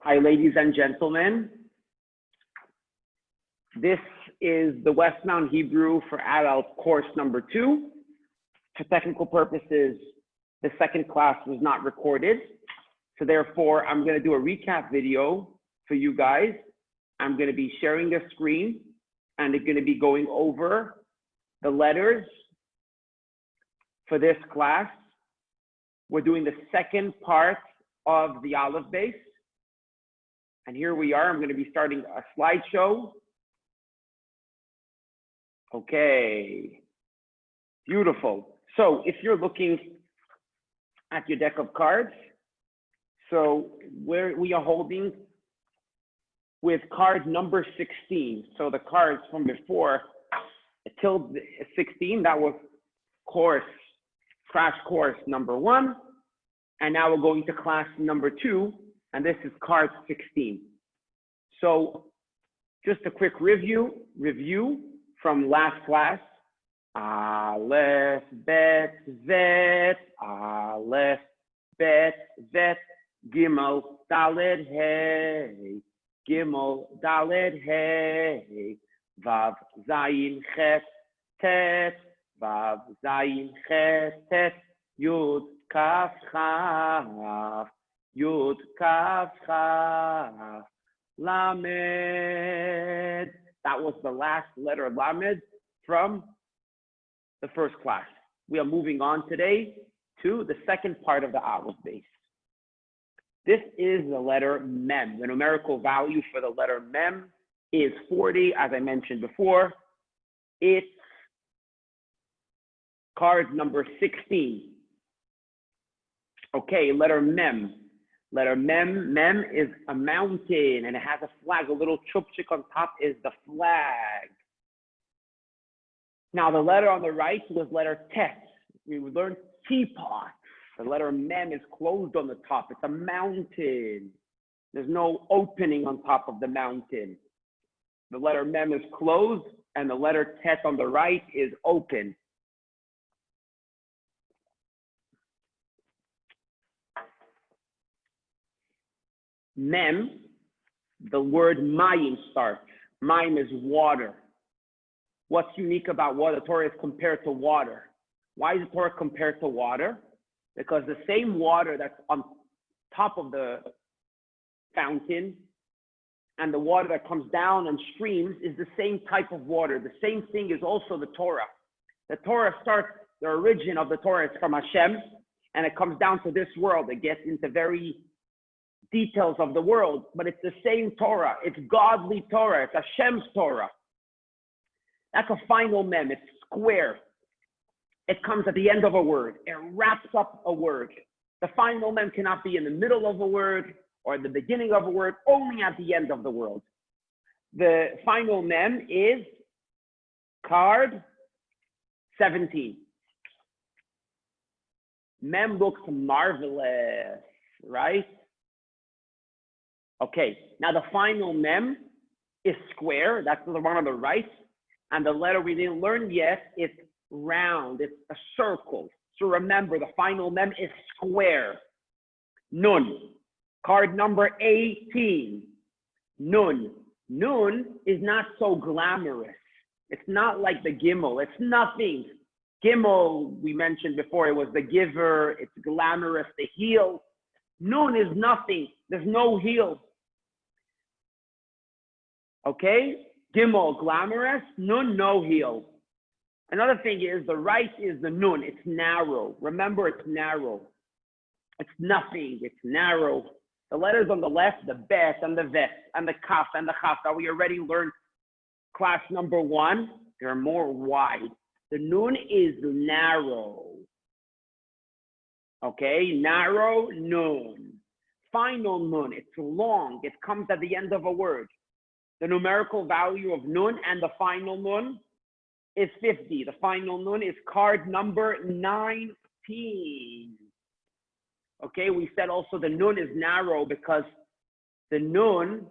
Hi, ladies and gentlemen. This is the Westmount Hebrew for Adults course number 2. For technical purposes, the second class was not recorded. So therefore, I'm going to do a recap video for you guys. I'm going to be sharing the screen and it's going to be going over the letters for this class. We're doing the second part of the Aleph base. And here we are. I'm going to be starting a slideshow. Okay, beautiful. So if you're looking at your deck of cards, so where we are holding with card number 16. So the cards from before till 16, that was crash course number 1. And now we're going to class number 2. And this is card 16. So just a quick review from last class. Aleph, bet, vet, Aleph, bet, vet, Gimel, Daled, Hey, Gimel, Daled, Hey, Vav, Zayin, Chet, Tet, Vav, Zayin, Chet, Tet, Yud, Kaf, Chaf, Yud, Kaf, Chaf, Lamed. That was the last letter, Lamed, from the first class. We are moving on today to the second part of the Aleph base. This is the letter Mem. The numerical value for the letter Mem is 40, as I mentioned before. It's card number 16. Okay, letter Mem. Letter Mem. Mem is a mountain and it has a flag. A little chupchik on top is the flag. Now the letter on the right was letter Tet. We learned teapot. The letter Mem is closed on the top. It's a mountain. There's no opening on top of the mountain. The letter Mem is closed and the letter Tet on the right is open. Mem, the word mayim starts. Mayim is water. What's unique about water? The Torah is compared to water. Why is the Torah compared to water? Because the same water that's on top of the fountain and the water that comes down and streams is the same type of water. The same thing is also the Torah. The Torah starts, the origin of the Torah is from Hashem, and it comes down to this world. It gets into very details of the world, but it's the same Torah. It's godly Torah. It's Hashem's Torah. That's a final mem. It's square. It comes at the end of a word. It wraps up a word. The final mem cannot be in the middle of a word or the beginning of a word, only at the end of the word. The final mem is card 17. Mem looks marvelous, right? Okay, now the final mem is square. That's the one on the right. And the letter we didn't learn yet is round. It's a circle. So remember, the final mem is square. Nun. Card number 18. Nun. Nun is not so glamorous. It's not like the Gimel. It's nothing. Gimel, we mentioned before, it was the giver. It's glamorous, the heel. Nun is nothing. There's no heel. Okay? Gimel, glamorous. Nun, no heel. Another thing is the right is the nun. It's narrow. Remember, it's narrow. It's nothing. It's narrow. The letters on the left, the bet and the vet and the kaf and the chaf that we already learned class number 1, they're more wide. The nun is narrow. Okay, narrow nun. Final nun, it's long. It comes at the end of a word. The numerical value of nun and the final nun is 50. The final nun is card number 19. Okay, we said also the nun is narrow because the nun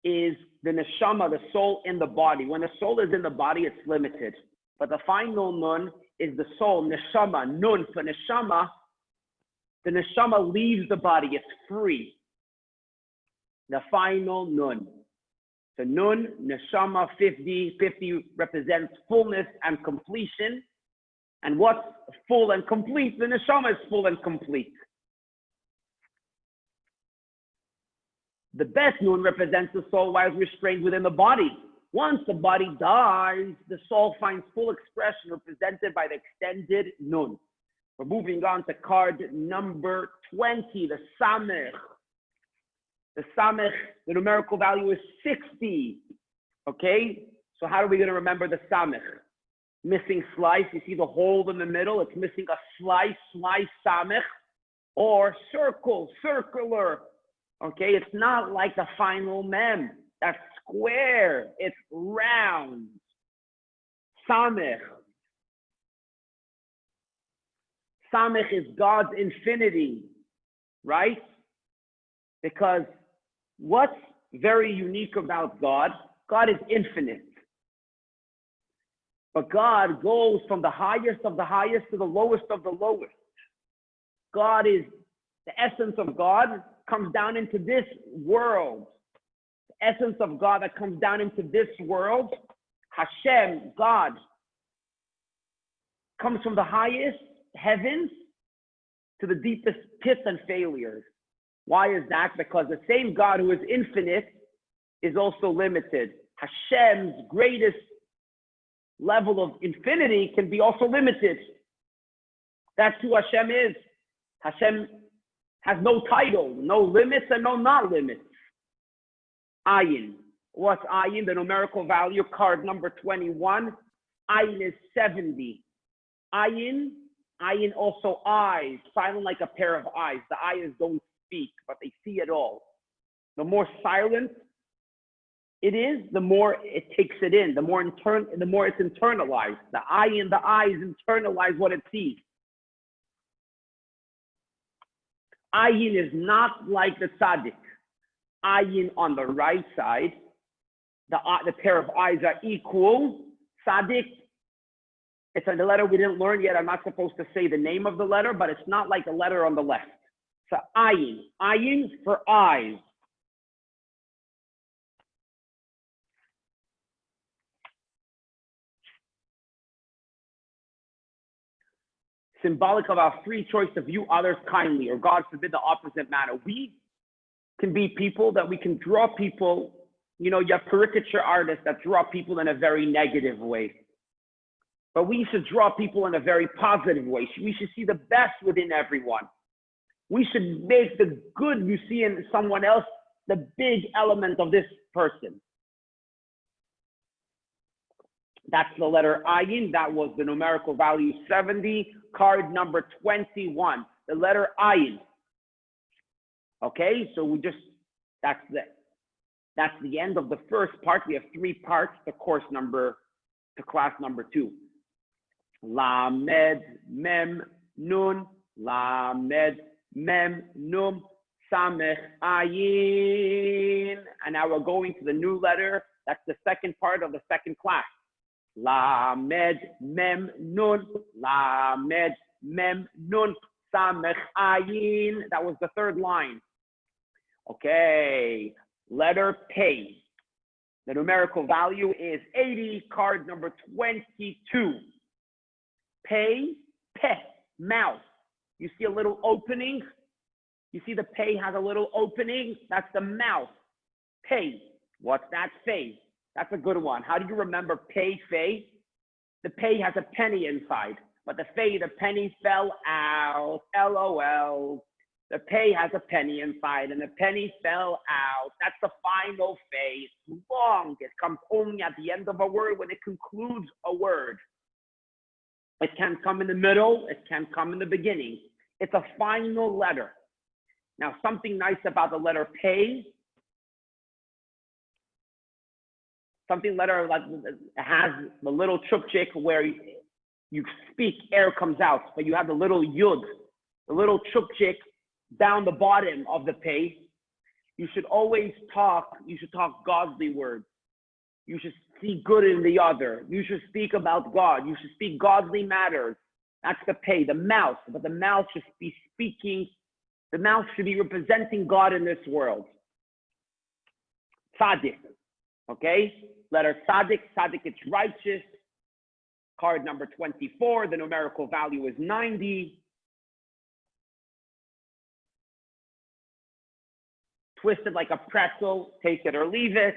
is the neshama, the soul in the body. When the soul is in the body, it's limited. But the final nun is the soul, neshama, nun for neshama. The neshama leaves the body, it's free. the final nun. So nun, neshama, 50. 50 represents fullness and completion. And what's full and complete? The neshama is full and complete. The best nun represents the soul while restrained within the body. Once the body dies, the soul finds full expression represented by the extended nun. We're moving on to card number 20, the samech. The samech, the numerical value is 60. Okay? So how are we going to remember the samech? Missing slice, you see the hole in the middle, it's missing a slice samech, or circle, circular. Okay, it's not like the final mem. That's square, it's round. Samech. Samech is God's infinity, right? Because what's very unique about God? God is infinite. But God goes from the highest of the highest to the lowest of the lowest. God is, the essence of God comes down into this world. The essence of God that comes down into this world, Hashem, God, comes from the highest heavens to the deepest pits and failures. Why is that? Because the same God who is infinite is also limited. Hashem's greatest level of infinity can be also limited. That's who Hashem is. Hashem has no title, no limits, and no not limits. Ayin. What's ayin? The numerical value, card number 21. Ayin is 70. Ayin also eyes, silent like a pair of eyes. The eyes don't speak, but they see it all. The more silent it is, the more it takes it in, the more it's internalized. The ayin, the eyes internalize what it sees. Ayin is not like the tzaddik. Ayin on the right side, the pair of eyes are equal. Tzaddik, it's a letter we didn't learn yet. I'm not supposed to say the name of the letter, but it's not like the letter on the left. So ayin for eyes. Symbolic of our free choice to view others kindly, or God forbid the opposite manner. We can be people that we can draw people, you have caricature artists that draw people in a very negative way. But we should draw people in a very positive way. We should see the best within everyone. We should make the good you see in someone else the big element of this person. That's the letter ayin. That was the numerical value 70. Card number 21, the letter ayin. Okay, so that's the end of the first part. We have 3 parts to class number 2. Lamed, mem, nun, lamed, mem, num, samech, ayin. And now we're going to the new letter. That's the second part of the second class. Lamed, mem, nun, lamed, mem, nun, samech, ayin. That was the third line. Okay, letter pei. The numerical value is 80, card number 22. Pei, peh, mouth. You see a little opening? You see the pei has a little opening? That's the mouth. Pei. What's that? Fei. That's a good one. How do you remember pei, fei? The pei has a penny inside, but the fei, the penny fell out. LOL. The pei has a penny inside, and the penny fell out. That's the final fei. It's long. It comes only at the end of a word when it concludes a word. It can come in the middle. It can come in the beginning. It's a final letter. Now, something nice about the letter pei, letter like has the little chupchik where you speak, air comes out, but you have the little yud, the little chupchik down the bottom of the pei. You should always talk godly words. You should see good in the other. You should speak about God. You should speak godly matters. That's the pei, the mouth. But the mouth should be speaking. The mouth should be representing God in this world. Tzaddik. Okay? Letter Tzaddik. Tzaddik, it's righteous. Card number 24. The numerical value is 90. Twisted like a pretzel. Take it or leave it.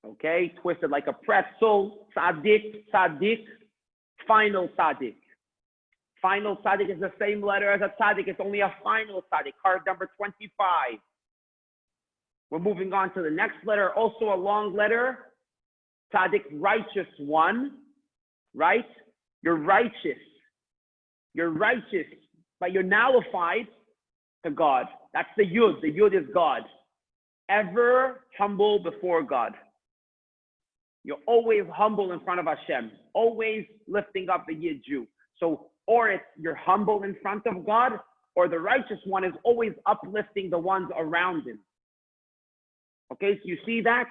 Okay? Twisted like a pretzel. Tzaddik. Tzaddik. Final Tzaddik. Final Tzaddik is the same letter as a Tzaddik. It's only a final Tzaddik. Card number 25. We're moving on to the next letter. Also a long letter. Tzaddik, righteous one. Right? You're righteous. You're righteous. But you're nullified to God. That's the Yud. The Yud is God. Ever humble before God. You're always humble in front of Hashem. Always lifting up the Yid Jew. So, or it's you're humble in front of God, or the righteous one is always uplifting the ones around him. Okay, so you see that?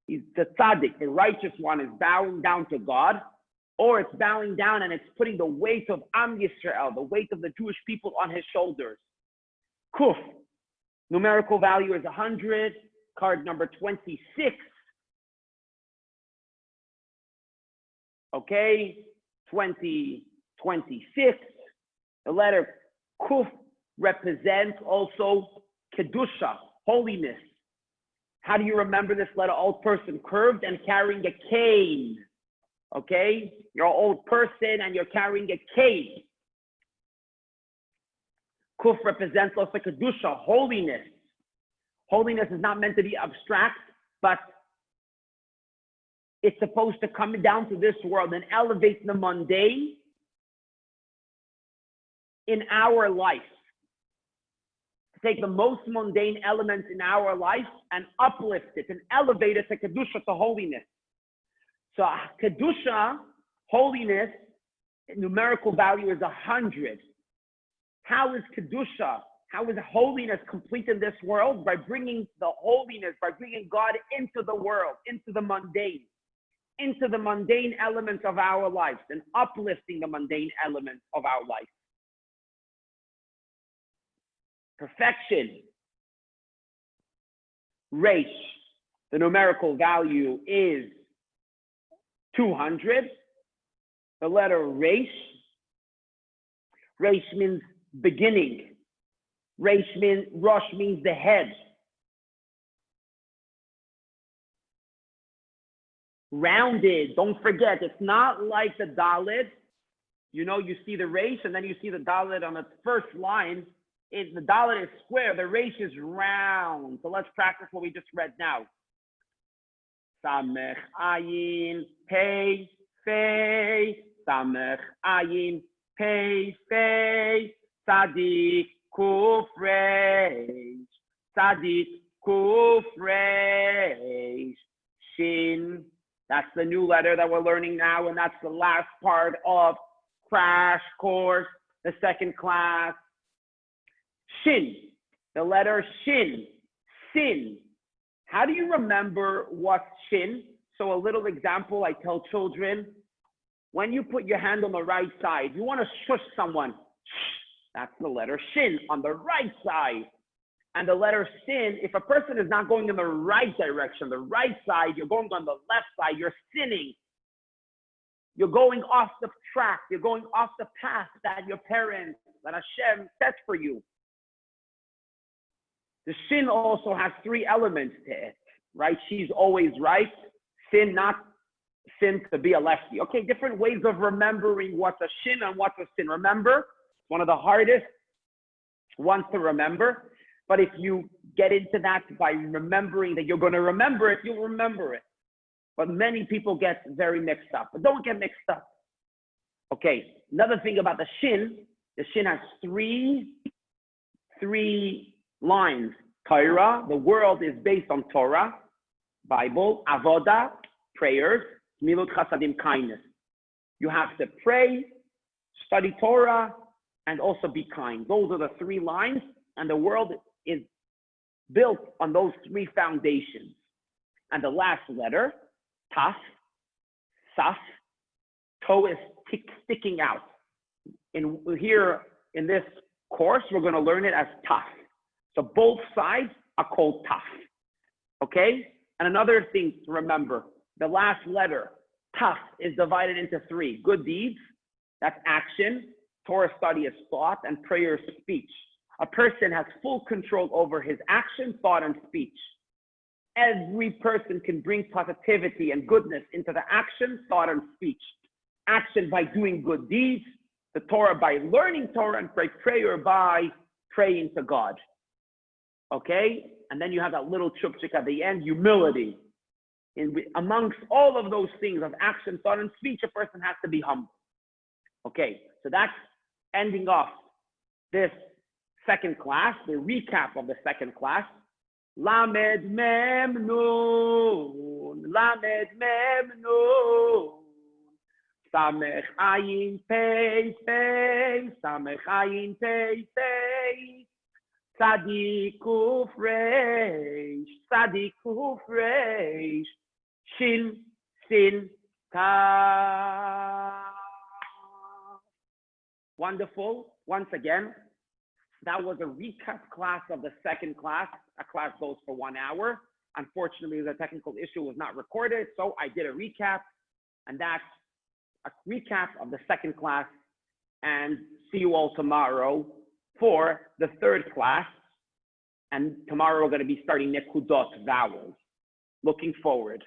He's the tzaddik, the righteous one is bowing down to God, or it's bowing down and it's putting the weight of Am Yisrael, the weight of the Jewish people on his shoulders. Kuf, numerical value is 100, card number 26. Okay, 26. The letter Kuf represents also Kedusha, holiness. How do you remember this letter? Old person, curved and carrying a cane. Okay? You're an old person and you're carrying a cane. Kuf represents also Kedusha, holiness. Holiness is not meant to be abstract, but it's supposed to come down to this world and elevate the mundane in our life. Take the most mundane elements in our life and uplift it and elevate it to Kedusha, to holiness. So Kedusha, holiness, numerical value is 100. How is Kedusha, how is holiness complete in this world? By bringing the holiness, by bringing God into the world, into the mundane elements of our lives and uplifting the mundane elements of our life. Perfection. Resh, the numerical value is 200. The letter Resh. Resh means beginning. Rosh means the head. Rounded, don't forget, it's not like the Dalet. You know, you see the Resh and then you see the Dalet on the first line. The Dalet is square, the Resh is round. So let's practice what we just read now. Samech ayin pei fei. Samech ayin pei fei. Tzadik kuf reish. Tzadik kuf reish. Shin. That's the new letter that we're learning now, and that's the last part of Crash Course, the second class. Shin, the letter Shin, Sin. How do you remember what's Shin? So a little example I tell children, when you put your hand on the right side, you want to shush someone, that's the letter Shin on the right side. And the letter Sin, if a person is not going in the right direction, the right side, you're going on the left side, you're sinning. You're going off the track. You're going off the path that your parents, that Hashem set for you. The Shin also has 3 elements to it, right? She's always right. Sin, not sin to be a lefty. Okay, different ways of remembering what's a Shin and what's a Sin. Remember, it's one of the hardest ones to remember. But if you get into that by remembering that you're going to remember it, you'll remember it. But many people get very mixed up. But don't get mixed up. Okay, another thing about the Shin has three lines. Torah, the world is based on Torah, Bible, Avodah, prayers, Milut Chasadim, kindness. You have to pray, study Torah, and also be kind. Those are the 3 lines, and the world is built on those 3 foundations. And the last letter, Taf, Saf, toe is sticking out. Here in this course, we're going to learn it as Taf. So both sides are called taf. Okay? And another thing to remember, the last letter, taf, is divided into three. Good deeds, that's action. Torah study is thought, and prayer is speech. A person has full control over his action, thought, and speech. Every person can bring positivity and goodness into the action, thought, and speech. Action by doing good deeds, the Torah by learning Torah, and prayer by praying to God. Okay? And then you have that little chupchik at the end, humility. Amongst all of those things of action, thought, and speech, a person has to be humble. Okay, so that's ending off this second class, the recap of the second class. Lamed Mem Nun, Lamed Mem Nun, Samech Ayin Pei Pei, Samech Ayin Pei Pei, Tzadik Kuf Reish, Tzadik Kuf Reish, Shin Sin Ta. Wonderful. Once again, that was a recap class of the second class. A class goes for 1 hour. Unfortunately, the technical issue was not recorded, so I did a recap, and that's a recap of the second class. And see you all tomorrow for the third class. And tomorrow we're going to be starting Nekudot, vowels. Looking forward.